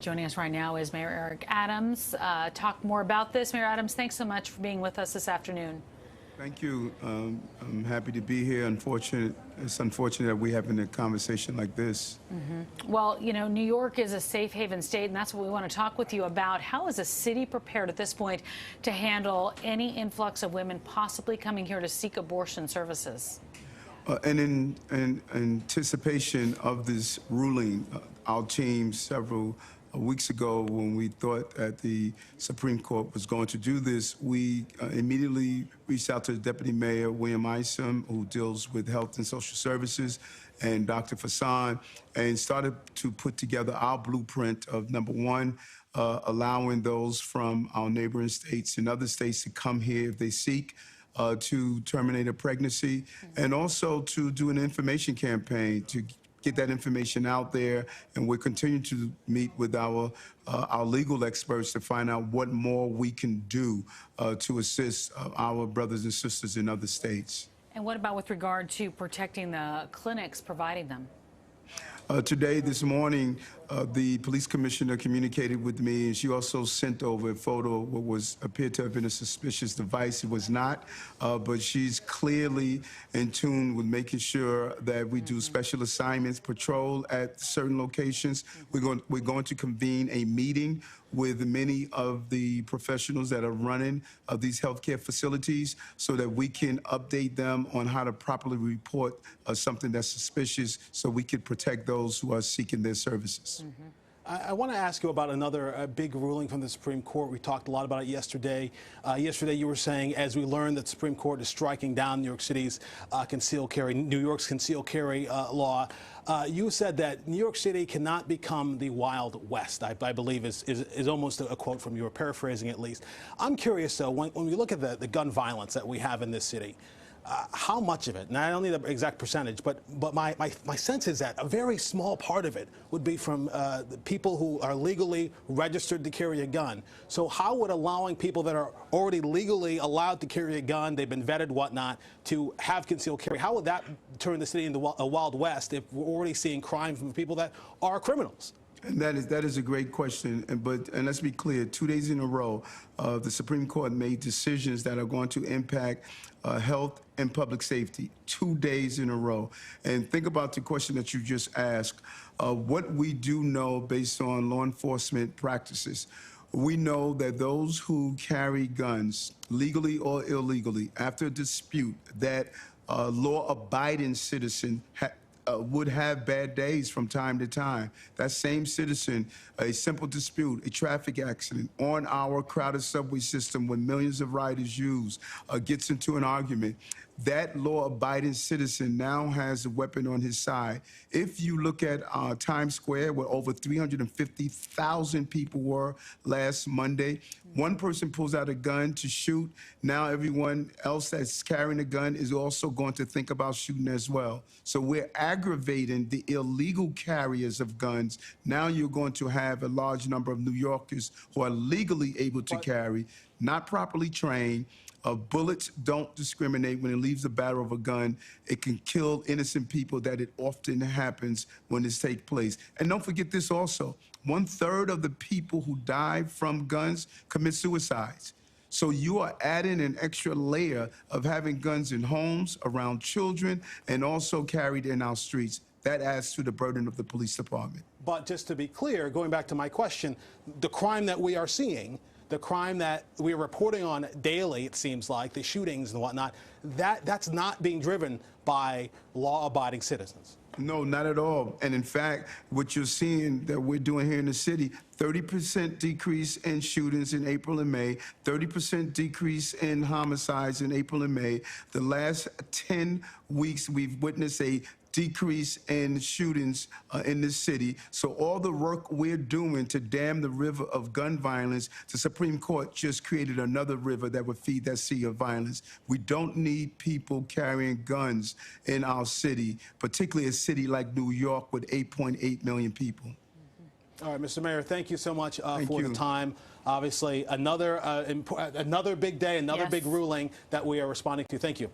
Joining us right now is Mayor Eric Adams. Talk more about this. Mayor Adams, thanks so much for being with us this afternoon. Thank you. I'm happy to be here. It's unfortunate that we're having a conversation like this. Well, you know, New York is a safe haven state, and that's what we want to talk with you about. How is a city prepared at this point to handle any influx of women possibly coming here to seek abortion services? And in anticipation of this ruling, our team several weeks ago, when we thought that the Supreme Court was going to do this, we immediately reached out to the Deputy Mayor, William Isom, who deals with health and social services, and Dr. Fasan, and started to put together our blueprint of, number one, allowing those from our neighboring states and other states to come here if they seek to terminate a pregnancy, and also to do an information campaign to get that information out there. And we're continuing to meet with our legal experts to find out what more we can do to assist our brothers and sisters in other states. And what about with regard to protecting the clinics providing them? This morning, the police commissioner communicated with me, and she also sent over a photo of what appeared to have been a suspicious device. It was not, but she's clearly in tune with making sure that we do special assignments, patrol at certain locations. We're going to convene a meeting with many of the professionals that are running these healthcare facilities so that we can update them on how to properly report something that's suspicious so we can protect those who are seeking their services. I want to ask you about another big ruling from the Supreme Court. We talked a lot about it yesterday. Yesterday you were saying, as we learned that the Supreme Court is striking down New York City's New York's concealed carry law, you said that New York City cannot become the Wild West, I believe is almost a quote from you, or paraphrasing at least. I'm curious, though, when we look at the gun violence that we have in this city, how much of it, and I don't need the exact percentage, but my sense is that a very small part of it would be from the people who are legally registered to carry a gun. So how would allowing people that are already legally allowed to carry a gun, they've been vetted, whatnot, to have concealed carry, how would that turn the city into a Wild West if we're already seeing crime from people that are criminals? And that is a great question, and let's be clear, 2 days in a row, the Supreme Court made decisions that are going to impact health and public safety, 2 days in a row. And think about the question that you just asked. What we do know based on law enforcement practices, we know that those who carry guns, legally or illegally, after a dispute, that law-abiding citizen would have bad days from time to time. That same citizen, a simple dispute, a traffic accident on our crowded subway system when millions of riders use, gets into an argument, that law-abiding citizen now has a weapon on his side. If you look at Times Square, where over 350,000 people were last Monday, one person pulls out a gun to shoot. Now everyone else that's carrying a gun is also going to think about shooting as well. So we're aggravating the illegal carriers of guns. Now you're going to have a large number of New Yorkers who are legally able to carry, not properly trained. Bullets don't discriminate. When it leaves the barrel of a gun, it can kill innocent people. That it often happens when this takes place. And don't forget this also, 1/3 of the people who die from guns commit suicides. So you are adding an extra layer of having guns in homes, around children, and also carried in our streets. That adds to the burden of the police department. But just to be clear, going back to my question, the crime that we are seeing, the crime that we are reporting on daily, it seems like, the shootings and whatnot, that's not being driven by law-abiding citizens. No, not at all. And in fact, what you're seeing that we're doing here in the city, 30% decrease in shootings in April and May, 30% decrease in homicides in April and May. The last 10 weeks, we've witnessed a decrease in shootings in this city. So all the work we're doing to dam the river of gun violence, the Supreme Court just created another river that would feed that sea of violence. We don't need people carrying guns in our city, particularly a city like New York with 8.8 million people. All right, Mr. Mayor, thank you so much for the time. Obviously, another big day, another big ruling that we are responding to. Thank you.